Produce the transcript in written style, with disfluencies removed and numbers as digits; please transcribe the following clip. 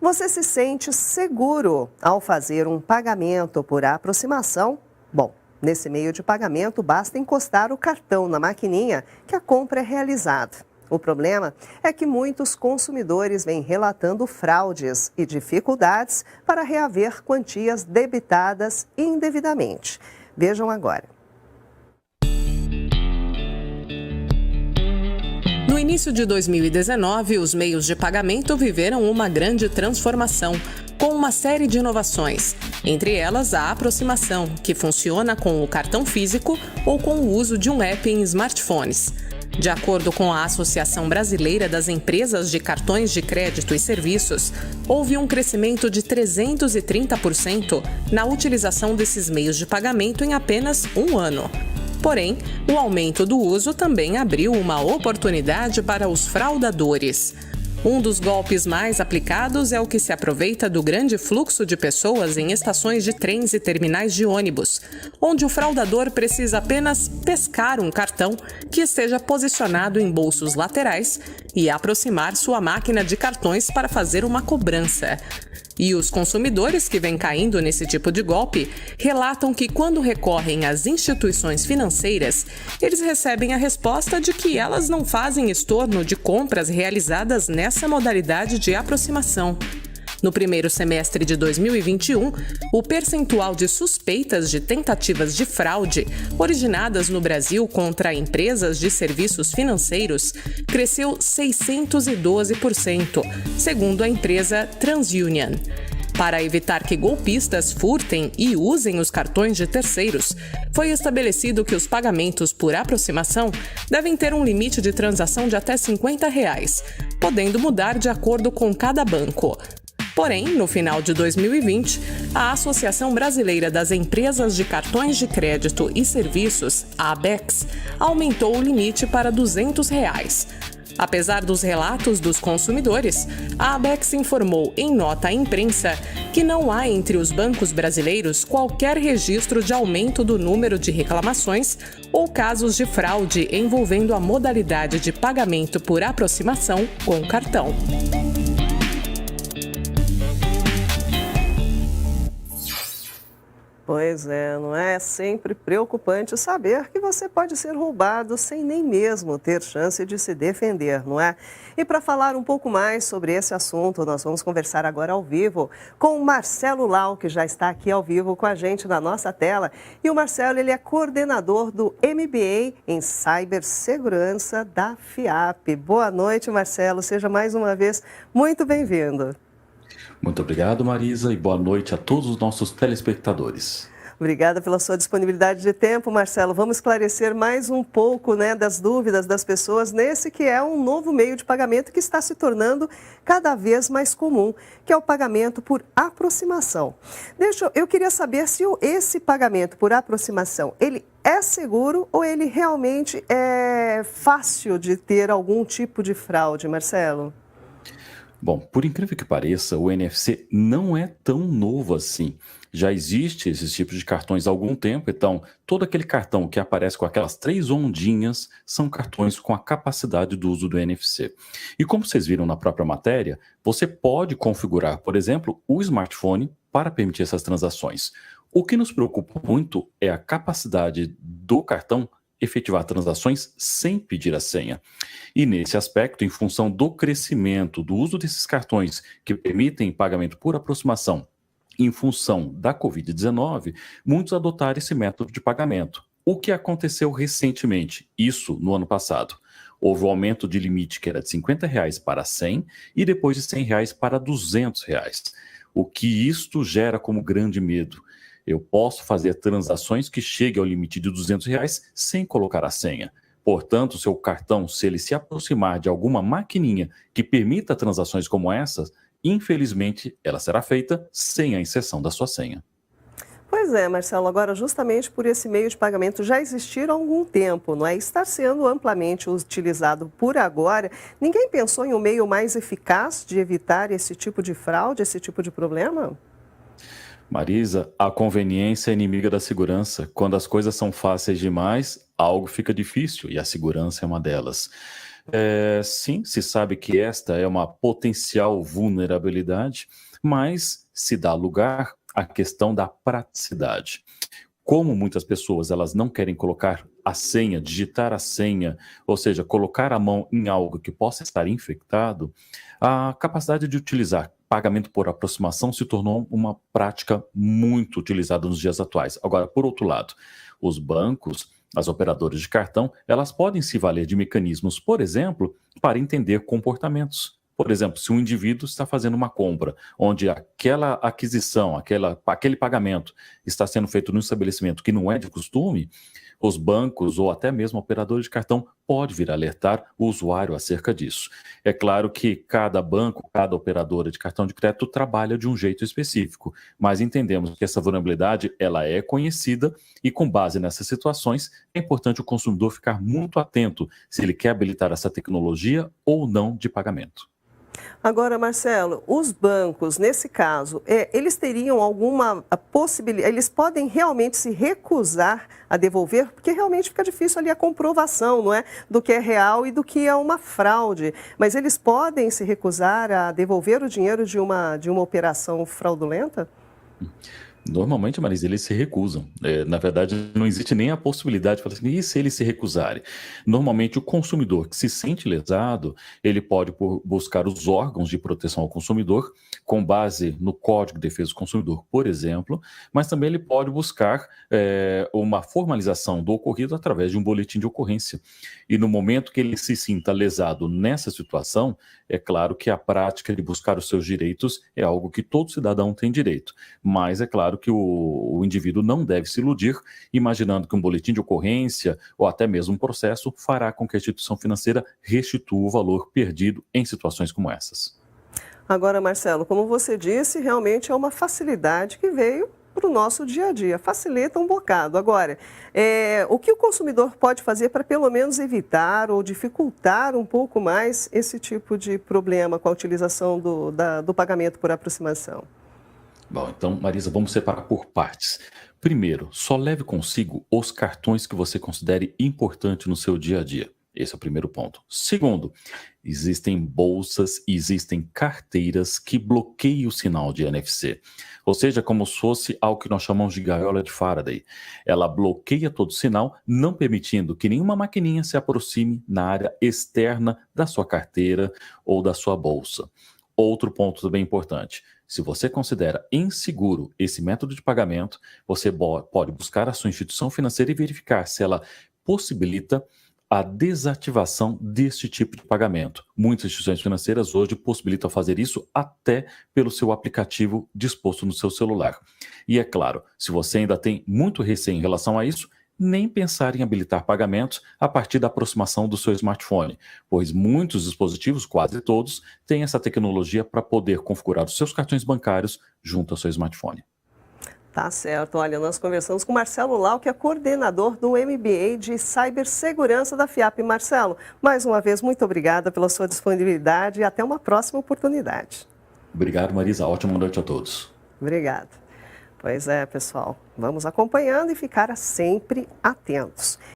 Você se sente seguro ao fazer um pagamento por aproximação? Bom, nesse meio de pagamento basta encostar o cartão na maquininha que a compra é realizada. O problema é que muitos consumidores vêm relatando fraudes e dificuldades para reaver quantias debitadas indevidamente. Vejam agora. No início de 2019, os meios de pagamento viveram uma grande transformação, com uma série de inovações, entre elas a aproximação, que funciona com o cartão físico ou com o uso de um app em smartphones. De acordo com a Associação Brasileira das Empresas de Cartões de Crédito e Serviços, houve um crescimento de 330% na utilização desses meios de pagamento em apenas um ano. Porém, o aumento do uso também abriu uma oportunidade para os fraudadores. Um dos golpes mais aplicados é o que se aproveita do grande fluxo de pessoas em estações de trens e terminais de ônibus, onde o fraudador precisa apenas pescar um cartão que esteja posicionado em bolsos laterais e aproximar sua máquina de cartões para fazer uma cobrança. E os consumidores que vêm caindo nesse tipo de golpe relatam que quando recorrem às instituições financeiras, eles recebem a resposta de que elas não fazem estorno de compras realizadas nessa modalidade de aproximação. No primeiro semestre de 2021, o percentual de suspeitas de tentativas de fraude originadas no Brasil contra empresas de serviços financeiros cresceu 612%, segundo a empresa TransUnion. Para evitar que golpistas furtem e usem os cartões de terceiros, foi estabelecido que os pagamentos por aproximação devem ter um limite de transação de até R$ 50, podendo mudar de acordo com cada banco. Porém, no final de 2020, a Associação Brasileira das Empresas de Cartões de Crédito e Serviços, a ABECS, aumentou o limite para R$ 200. Apesar dos relatos dos consumidores, a ABECS informou em nota à imprensa que não há entre os bancos brasileiros qualquer registro de aumento do número de reclamações ou casos de fraude envolvendo a modalidade de pagamento por aproximação com cartão. Pois é, não é? É sempre preocupante saber que você pode ser roubado sem nem mesmo ter chance de se defender, não é? E para falar um pouco mais sobre esse assunto, nós vamos conversar agora ao vivo com o Marcelo Lau, que já está aqui ao vivo com a gente na nossa tela. E o Marcelo, ele é coordenador do MBA em Cibersegurança da FIAP. Boa noite, Marcelo. Seja mais uma vez muito bem-vindo. Muito obrigado, Marisa, e boa noite a todos os nossos telespectadores. Obrigada pela sua disponibilidade de tempo, Marcelo. Vamos esclarecer mais um pouco, das dúvidas das pessoas nesse que é um novo meio de pagamento que está se tornando cada vez mais comum, que é o pagamento por aproximação. Eu queria saber se esse pagamento por aproximação, ele é seguro ou ele realmente é fácil de ter algum tipo de fraude, Marcelo? Bom, por incrível que pareça, o NFC não é tão novo assim. Já existe esses tipos de cartões há algum tempo, então todo aquele cartão que aparece com aquelas 3 ondinhas são cartões com a capacidade do uso do NFC. E como vocês viram na própria matéria, você pode configurar, por exemplo, o smartphone para permitir essas transações. O que nos preocupa muito é a capacidade do cartão efetivar transações sem pedir a senha. E nesse aspecto, em função do crescimento do uso desses cartões que permitem pagamento por aproximação, em função da Covid-19, muitos adotaram esse método de pagamento. O que aconteceu recentemente, isso no ano passado? Houve um aumento de limite que era de R$ 50 para 100 e depois de R$ 100 para R$ 200. O que isto gera como grande medo? Eu posso fazer transações que cheguem ao limite de R$ 200 sem colocar a senha. Portanto, o seu cartão, se ele se aproximar de alguma maquininha que permita transações como essas, infelizmente, ela será feita sem a inserção da sua senha. Pois é, Marcelo, agora justamente por esse meio de pagamento já existir há algum tempo, não é? Estar sendo amplamente utilizado por agora, ninguém pensou em um meio mais eficaz de evitar esse tipo de fraude, esse tipo de problema? Marisa, a conveniência é inimiga da segurança. Quando as coisas são fáceis demais, algo fica difícil e a segurança é uma delas. Sim, se sabe que esta é uma potencial vulnerabilidade, mas se dá lugar à questão da praticidade. Como muitas pessoas elas não querem colocar a senha, digitar a senha, ou seja, colocar a mão em algo que possa estar infectado, a capacidade de utilizar pagamento por aproximação se tornou uma prática muito utilizada nos dias atuais. Agora, por outro lado, os bancos, as operadoras de cartão, elas podem se valer de mecanismos, por exemplo, para entender comportamentos. Por exemplo, se um indivíduo está fazendo uma compra, onde aquela aquisição, aquele pagamento está sendo feito num estabelecimento que não é de costume, os bancos ou até mesmo a operadora de cartão pode vir alertar o usuário acerca disso. É claro que cada banco, cada operadora de cartão de crédito trabalha de um jeito específico, mas entendemos que essa vulnerabilidade ela é conhecida e com base nessas situações é importante o consumidor ficar muito atento se ele quer habilitar essa tecnologia ou não de pagamento. Agora, Marcelo, os bancos, nesse caso, eles teriam alguma possibilidade, eles podem realmente se recusar a devolver, porque realmente fica difícil ali a comprovação, não é, do que é real e do que é uma fraude. Mas eles podem se recusar a devolver o dinheiro de uma operação fraudulenta? Normalmente, Marisa, eles se recusam. Na verdade, não existe nem a possibilidade de falar assim, e se eles se recusarem? Normalmente, o consumidor que se sente lesado, ele pode buscar os órgãos de proteção ao consumidor, com base no Código de Defesa do Consumidor, por exemplo, mas também ele pode buscar uma formalização do ocorrido através de um boletim de ocorrência. E no momento que ele se sinta lesado nessa situação, é claro que a prática de buscar os seus direitos é algo que todo cidadão tem direito. Mas é claro que o indivíduo não deve se iludir, imaginando que um boletim de ocorrência ou até mesmo um processo fará com que a instituição financeira restitua o valor perdido em situações como essas. Agora, Marcelo, como você disse, realmente é uma facilidade que veio para o nosso dia a dia, facilita um bocado. Agora, o que o consumidor pode fazer para pelo menos evitar ou dificultar um pouco mais esse tipo de problema com a utilização do pagamento por aproximação? Bom, então, Marisa, vamos separar por partes. Primeiro, só leve consigo os cartões que você considere importante no seu dia a dia. Esse é o primeiro ponto. Segundo, existem bolsas e existem carteiras que bloqueiam o sinal de NFC. Ou seja, como se fosse algo que nós chamamos de gaiola de Faraday. Ela bloqueia todo o sinal, não permitindo que nenhuma maquininha se aproxime na área externa da sua carteira ou da sua bolsa. Outro ponto também importante. Se você considera inseguro esse método de pagamento, você pode buscar a sua instituição financeira e verificar se ela possibilita a desativação deste tipo de pagamento. Muitas instituições financeiras hoje possibilitam fazer isso até pelo seu aplicativo disposto no seu celular. E é claro, se você ainda tem muito receio em relação a isso, nem pensar em habilitar pagamentos a partir da aproximação do seu smartphone, pois muitos dispositivos, quase todos, têm essa tecnologia para poder configurar os seus cartões bancários junto ao seu smartphone. Tá certo. Olha, nós conversamos com Marcelo Lau, que é coordenador do MBA de Cibersegurança da FIAP. Marcelo, mais uma vez, muito obrigada pela sua disponibilidade e até uma próxima oportunidade. Obrigado, Marisa. Ótima noite a todos. Obrigada. Pois é, pessoal, vamos acompanhando e ficar sempre atentos.